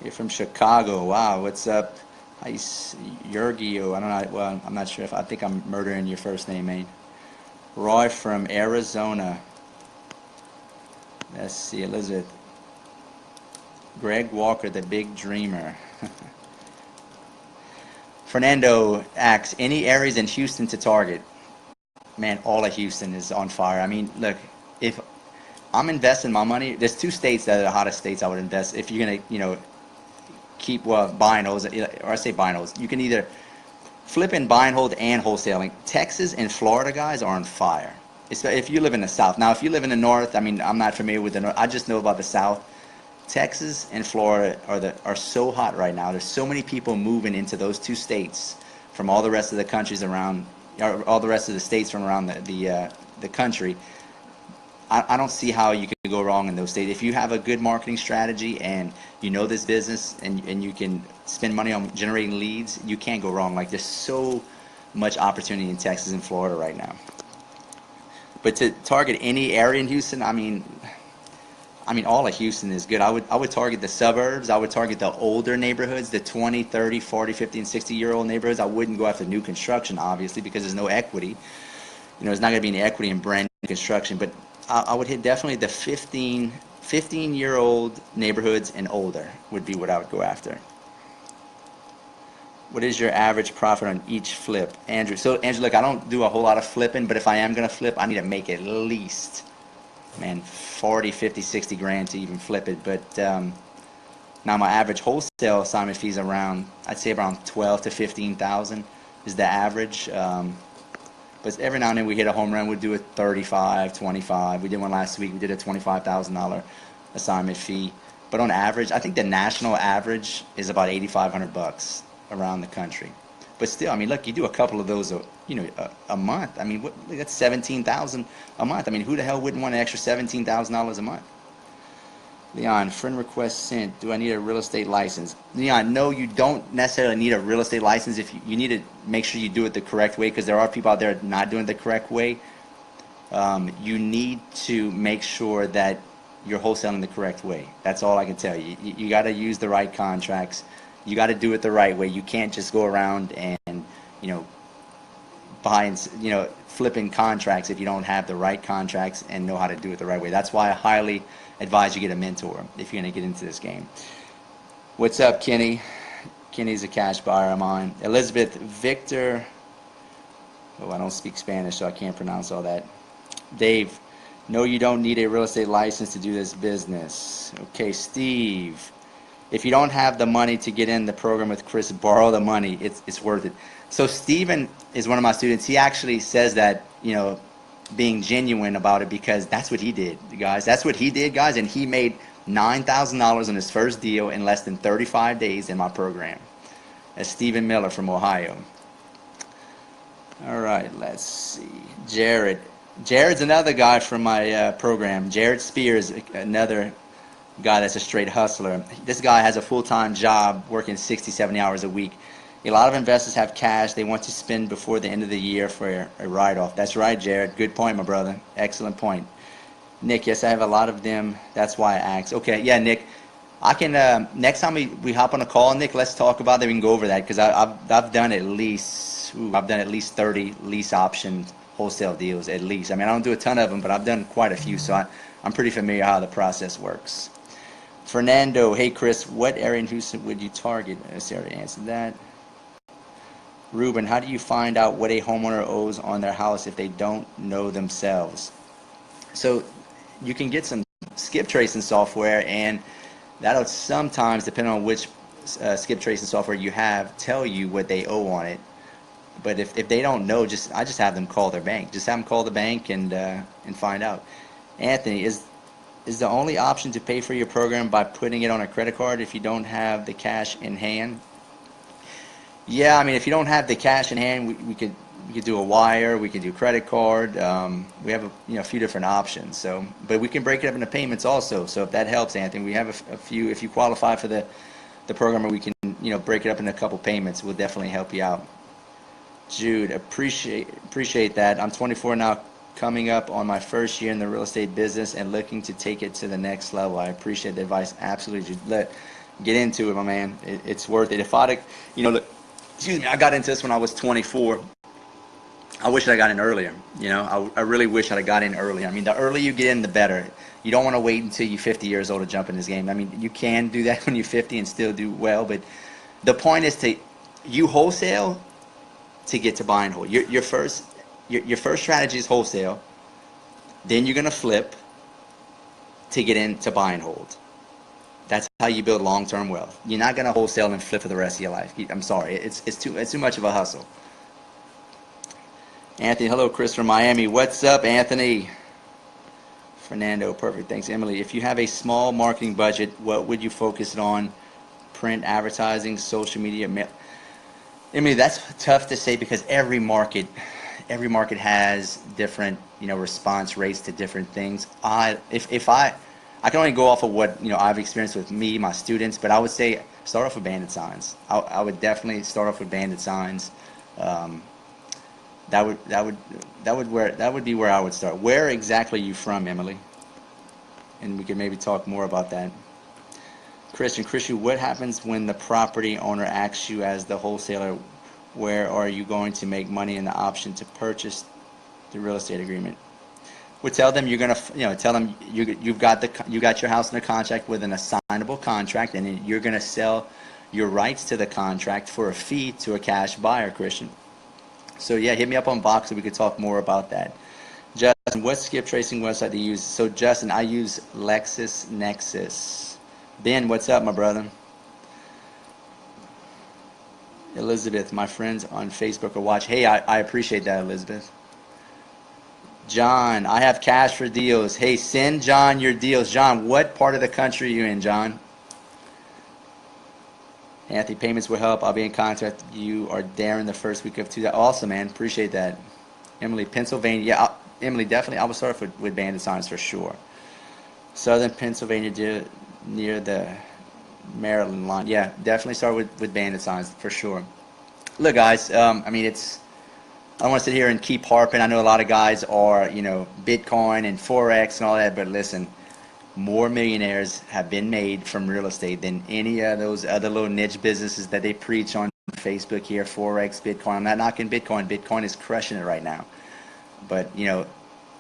You're from Chicago. Wow, what's up? Yurgio, I don't know. Well, I'm not sure I think I'm murdering your first name, mate. Roy from Arizona. Let's see, Elizabeth. Greg Walker, the big dreamer. Fernando asks, any areas in Houston to target? Man, all of Houston is on fire. I mean, look, if I'm investing my money, there's 2 states that are the hottest states I would invest. If you're gonna, keep buying those, or I say buying those, you can either flip and buy and hold and wholesaling. Texas and Florida guys are on fire. If you live in the South. Now, if you live in the North, I mean, I'm not familiar with the North. I just know about the South. Texas and Florida are so hot right now. There's so many people moving into those 2 states from all the rest of the countries around, or all the rest of the states from around the country. I don't see how you can go wrong in those states. If you have a good marketing strategy and you know this business and you can spend money on generating leads, you can't go wrong. Like, there's so much opportunity in Texas and Florida right now. But to target any area in Houston, I mean, all of Houston is good. I would target the suburbs. I would target the older neighborhoods, the 20, 30, 40, 50, and 60-year-old neighborhoods. I wouldn't go after new construction, obviously, because there's no equity. There's not going to be any equity in brand new construction. But I would hit definitely the 15-year-old neighborhoods and older would be what I would go after. What is your average profit on each flip, Andrew? So, Andrew, look, I don't do a whole lot of flipping, but if I am going to flip, I need to make at least, 40, 50, 60 grand to even flip it. But now my average wholesale assignment fees around, I'd say around 12 to 15,000 is the average. But every now and then we hit a home run. We'd do a 35, 25. We did one last week. We did a $25,000 assignment fee. But on average, I think the national average is about $8,500 around the country. But still, look, you do a couple of those, a month. That's $17,000 a month. Who the hell wouldn't want an extra $17,000 a month? Leon, friend request sent. Do I need a real estate license? Leon, no, you don't necessarily need a real estate license. If you need to make sure you do it the correct way, because there are people out there not doing it the correct way. You need to make sure that you're wholesaling the correct way. That's all I can tell you. You got to use the right contracts. You got to do it the right way. You can't just go around and buying, flipping contracts if you don't have the right contracts and know how to do it the right way. That's why I highly advise you get a mentor if you're going to get into this game. What's up, Kenny? Kenny's a cash buyer of mine. Elizabeth, Victor. Oh, I don't speak Spanish, so I can't pronounce all that. Dave, no, you don't need a real estate license to do this business. Okay, Steve. If you don't have the money to get in the program with Chris, borrow the money. It's worth it. So Steven is one of my students. He actually says that, you know, being genuine about it, because that's what he did, guys. That's what he did, guys. And he made $9,000 on his first deal in less than 35 days in my program. That's Steven Miller from Ohio. All right, let's see. Jared. Jared's another guy from my program. Jared Spears, another guy that's a straight hustler. This guy has a full-time job working 60, 70 hours a week. A lot of investors have cash they want to spend before the end of the year for a write-off. That's right, Jared. Good point, my brother. Excellent point. Nick, yes, I have a lot of them. That's why I asked. Okay, yeah, Nick. I can, next time we hop on a call, Nick, let's talk about that. We can go over that, because I've done at least 30 lease option wholesale deals at least. I mean, I don't do a ton of them, but I've done quite a few, so I'm pretty familiar how the process works. Fernando, hey Chris, what area in Houston would you target? I already answered that. Ruben, how do you find out what a homeowner owes on their house if they don't know themselves? So you can get some skip tracing software, and that'll sometimes, depending on which skip tracing software you have, tell you what they owe on it. But if they don't know, I just have them call their bank. Just have them call the bank and find out. Anthony, is the only option to pay for your program by putting it on a credit card if you don't have the cash in hand? Yeah, I mean, if you don't have the cash in hand, we could do a wire, we could do credit card. We have a few different options. So, but we can break it up into payments also. So if that helps, Anthony, we have a few. If you qualify for the program, we can break it up into a couple payments. We'll definitely help you out. Jude, appreciate that. I'm 24 now, coming up on my first year in the real estate business and looking to take it to the next level. I appreciate the advice. Absolutely, Jude. Get into it, my man. It's worth it. If I'd, excuse me, I got into this when I was 24. I wish I got in earlier. I really wish I'd have got in earlier. I mean, the earlier you get in, the better. You don't want to wait until you're 50 years old to jump in this game. I mean, you can do that when you're 50 and still do well, but the point is you wholesale to get to buy and hold. Your first strategy is wholesale. Then you're going to flip to get into buy and hold. That's how you build long-term wealth. You're not going to wholesale and flip for the rest of your life. I'm sorry, it's too much of a hustle. Anthony, hello, Chris from Miami. What's up, Anthony? Fernando, perfect. Thanks, Emily. If you have a small marketing budget, what would you focus on? Print, advertising, social media, mail? Emily, that's tough to say, because every market has different, response rates to different things. I can only go off of what I've experienced with me, my students, but I would say start off with bandit signs. I would definitely start off with bandit signs. That would be where I would start. Where exactly are you from, Emily? And we could maybe talk more about that. Christian, what happens when the property owner asks you as the wholesaler, where are you going to make money in the option to purchase the real estate agreement? We'll tell them you're gonna, tell them you got your house under contract with an assignable contract, and you're gonna sell your rights to the contract for a fee to a cash buyer, Christian. So yeah, hit me up on Box so we could talk more about that. Justin, what skip tracing website do you use? So Justin, I use LexisNexis. Ben, what's up, my brother? Elizabeth, my friends on Facebook are watching. Hey, I appreciate that, Elizabeth. John, I have cash for deals. Hey, send John your deals. John, what part of the country are you in, John? Anthony, payments will help. I'll be in contact with you or Darren the first week of 2000. Awesome, man. Appreciate that. Emily, Pennsylvania. Yeah, Emily, definitely. I will start off with bandit signs for sure. Southern Pennsylvania, near the Maryland line. Yeah, definitely start with bandit signs for sure. Look, guys, I mean, I don't want to sit here and keep harping. I know a lot of guys are, Bitcoin and Forex and all that, but listen, more millionaires have been made from real estate than any of those other little niche businesses that they preach on Facebook here, Forex, Bitcoin. I'm not knocking Bitcoin. Bitcoin is crushing it right now. But,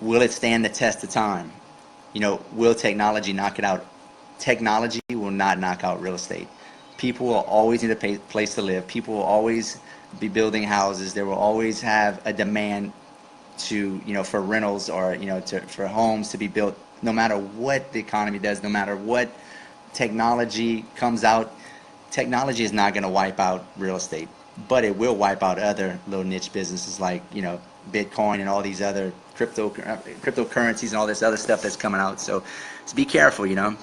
will it stand the test of time? Will technology knock it out? Technology will not knock out real estate. People will always need a place to live. People will always be building houses. There will always have a demand to, for rentals or, for homes to be built. No matter what the economy does, no matter what technology comes out, technology is not going to wipe out real estate. but it will wipe out other little niche businesses like, you know, Bitcoin and all these other cryptocurrencies and all this other stuff that's coming out. So be careful, you know.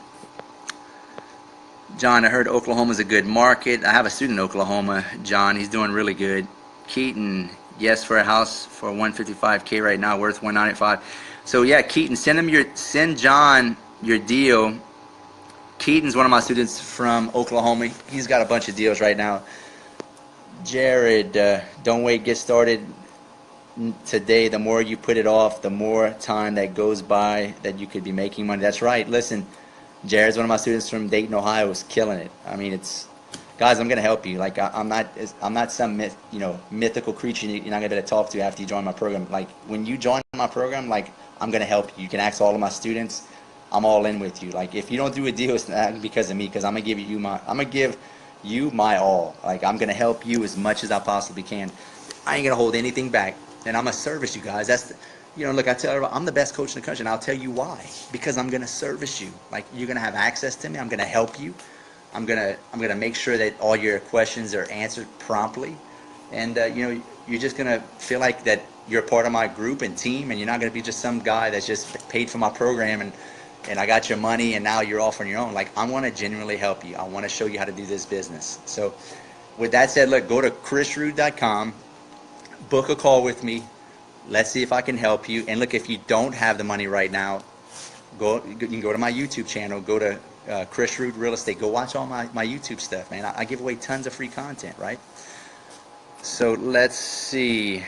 John, I heard Oklahoma's a good market. I have a student in Oklahoma, John. He's doing really good. Keaton, yes, for a house for 155K right now, worth 195. So yeah, Keaton, send John your deal. Keaton's one of my students from Oklahoma. He's got a bunch of deals right now. Jared, don't wait, get started today. The more you put it off, the more time that goes by that you could be making money. That's right. Listen, Jared's one of my students from Dayton, Ohio, is killing it. I mean, guys, I'm gonna help you. Like I'm not some mythical creature you're not gonna be able to talk to after you join my program. Like when you join my program, like I'm gonna help you. You can ask all of my students. I'm all in with you. Like if you don't do a deal, it's not because of me, because I'm gonna give you my all. Like I'm gonna help you as much as I possibly can. I ain't gonna hold anything back, and I'm gonna service you guys. Look, I tell everybody I'm the best coach in the country, and I'll tell you why. Because I'm gonna service you. Like you're gonna have access to me. I'm gonna help you. I'm gonna make sure that all your questions are answered promptly, and you're just gonna feel like that you're part of my group and team, and you're not gonna be just some guy that's just paid for my program and I got your money and now you're off on your own. Like I want to genuinely help you. I want to show you how to do this business. So with that said, look, go to chrisrood.com, book a call with me. Let's see if I can help you. And look, if you don't have the money right now, you can go to my YouTube channel, go to Chris Rood Real Estate. Go watch all my YouTube stuff, man. I give away tons of free content, right? So let's see.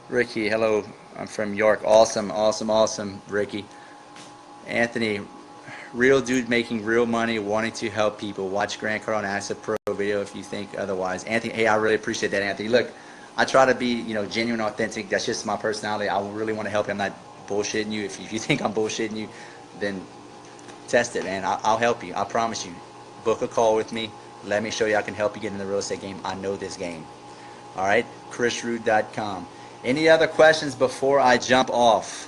Ricky, hello. I'm from York. Awesome, awesome, awesome, Ricky. Anthony, real dude making real money, wanting to help people. Watch Grant Cardone Asset Pro video if you think otherwise. Anthony, hey, I really appreciate that, Anthony. Look, I try to be, genuine, authentic. That's just my personality. I really want to help you. I'm not bullshitting you. If you think I'm bullshitting you, then test it, man. I'll help you. I promise you. Book a call with me. Let me show you I can help you get in the real estate game. I know this game. All right, chrisrood.com. Any other questions before I jump off?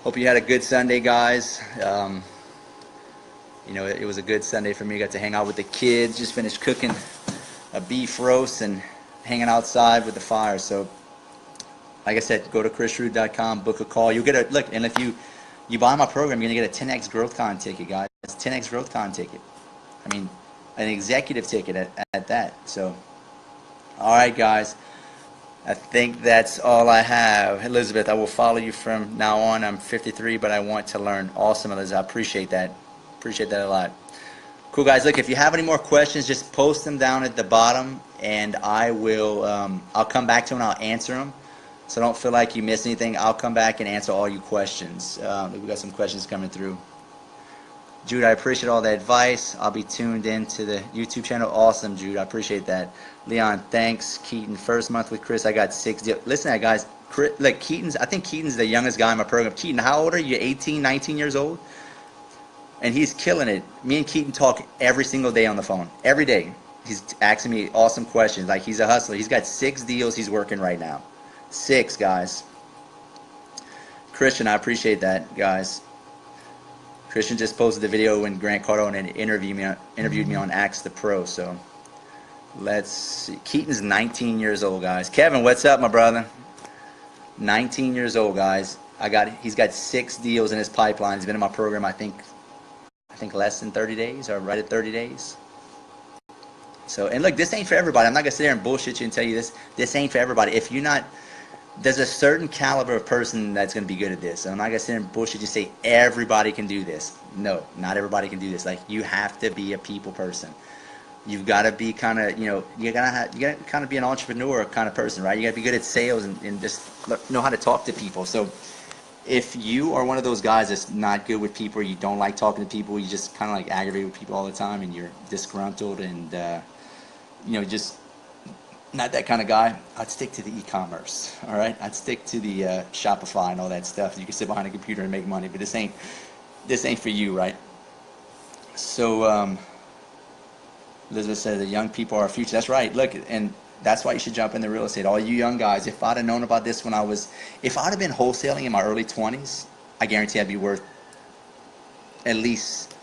Hope you had a good Sunday, guys. It was a good Sunday for me. Got to hang out with the kids. Just finished cooking a beef roast and hanging outside with the fire. So, like I said, go to chrisrood.com, book a call. You'll get a look, and if you buy my program, you're gonna get a 10x growth con ticket, guys. It's 10x growth con ticket. I mean, an executive ticket at that. So, all right, guys. I think that's all I have. Elizabeth, I will follow you from now on. I'm 53, but I want to learn. Awesome, Elizabeth. I appreciate that. Appreciate that a lot. Cool, guys. Look, if you have any more questions, just post them down at the bottom, and I will. I'll come back to them and I'll answer them. So don't feel like you missed anything. I'll come back and answer all your questions. We've got some questions coming through. Jude, I appreciate all the advice. I'll be tuned into the YouTube channel. Awesome, Jude. I appreciate that. Leon, thanks. Keaton, first month with Chris, I got 6 deals. Listen, guys, I think Keaton's the youngest guy in my program. Keaton, how old are you? 18, 19 years old? And he's killing it. Me and Keaton talk every single day on the phone. Every day. He's asking me awesome questions. Like, he's a hustler. He's got 6 deals he's working right now. 6, guys. Christian, I appreciate that, guys. Christian just posted the video when Grant Cardone interviewed me on Axe the Pro. So let's see. Keaton's 19 years old, guys. Kevin, what's up, my brother? 19 years old, guys. He's got 6 deals in his pipeline. He's been in my program, I think less than 30 days or right at 30 days. So, and look, this ain't for everybody. I'm not gonna sit there and bullshit you and tell you this. This ain't for everybody. If you're not, there's a certain caliber of person that's going to be good at this. And I'm not going to sit there and bullshit you say everybody can do this. No, not everybody can do this. Like, you have to be a people person. You've got to be kind of, you got to kind of be an entrepreneur kind of person, right? You got to be good at sales and just know how to talk to people. So if you are one of those guys that's not good with people, you don't like talking to people, you just kind of like aggravate with people all the time, and you're disgruntled and, just not that kind of guy, I'd stick to the e-commerce, all right? I'd stick to the Shopify and all that stuff. You can sit behind a computer and make money, but this ain't for you, right? So Elizabeth said the young people are our future. That's right. Look, and that's why you should jump into real estate. All you young guys, if I'd have known about this if I'd have been wholesaling in my early 20s, I guarantee I'd be worth at least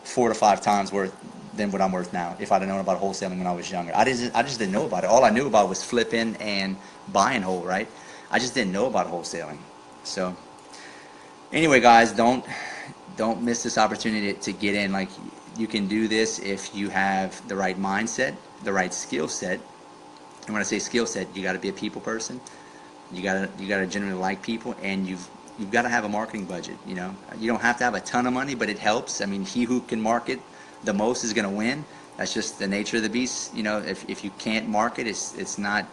4 to 5 times worth than what I'm worth now if I'd have known about wholesaling when I was younger. I just didn't know about it. All I knew about was flipping and buying whole, right? I just didn't know about wholesaling. So anyway, guys, don't miss this opportunity to get in. Like, you can do this if you have the right mindset, the right skill set. And when I say skill set, you got to be a people person. You got to genuinely like people, and you've got to have a marketing budget. You know, you don't have to have a ton of money, but it helps. I mean, he who can market the most is going to win. That's just the nature of the beast. You know, if you can't market, it's not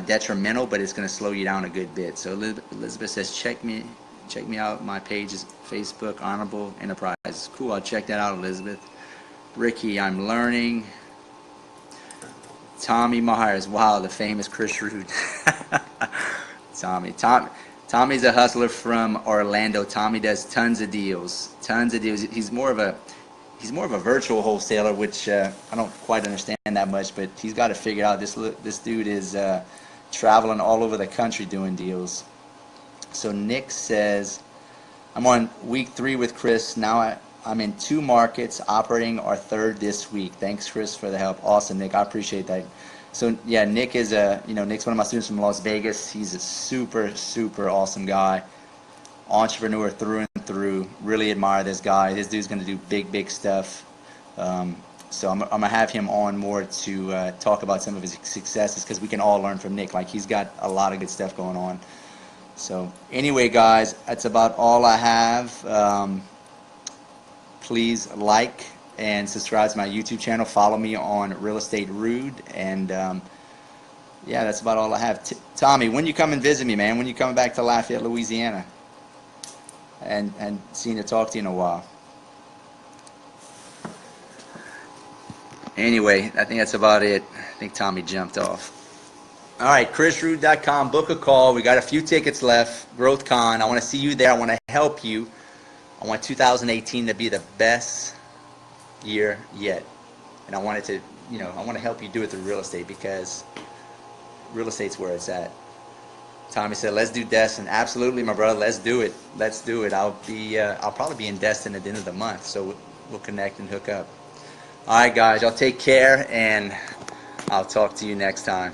detrimental, but it's going to slow you down a good bit. So Elizabeth says, check me out. My page is Facebook, Honorable Enterprises. Cool, I'll check that out, Elizabeth. Ricky, I'm learning. Tommy Myers, wow, the famous Chris Rood. Tommy's a hustler from Orlando. Tommy does tons of deals. He's more of a virtual wholesaler, which I don't quite understand that much, but he's got to figure out. This dude is traveling all over the country doing deals. So Nick says, I'm on week 3 with Chris. Now I'm in 2 markets, operating our 3rd this week. Thanks, Chris, for the help. Awesome, Nick. I appreciate that. So yeah, Nick is Nick's one of my students from Las Vegas. He's a super, super awesome guy. Entrepreneur through and through. Really admire this guy. This dude's going to do big stuff. So I'm going to have him on more to talk about some of his successes, because we can all learn from Nick. Like, he's got a lot of good stuff going on. So anyway, guys, that's about all I have. Please like and subscribe to my YouTube channel. Follow me on Real Estate Rood. And yeah, that's about all I have. Tommy, when you come and visit me, man? When you coming back to Lafayette, Louisiana? And seeing to talk to you in a while. Anyway, I think that's about it. I think Tommy jumped off. All right, chrisrood.com. Book a call. We got a few tickets left. GrowthCon. I want to see you there. I want to help you. I want 2018 to be the best year yet. And I want it to, I want to help you do it through real estate, because real estate's where it's at. Tommy said, let's do Destin. Absolutely, my brother. Let's do it. Let's do it. I'll probably be in Destin at the end of the month, so we'll connect and hook up. All right, guys. Y'all take care, and I'll talk to you next time.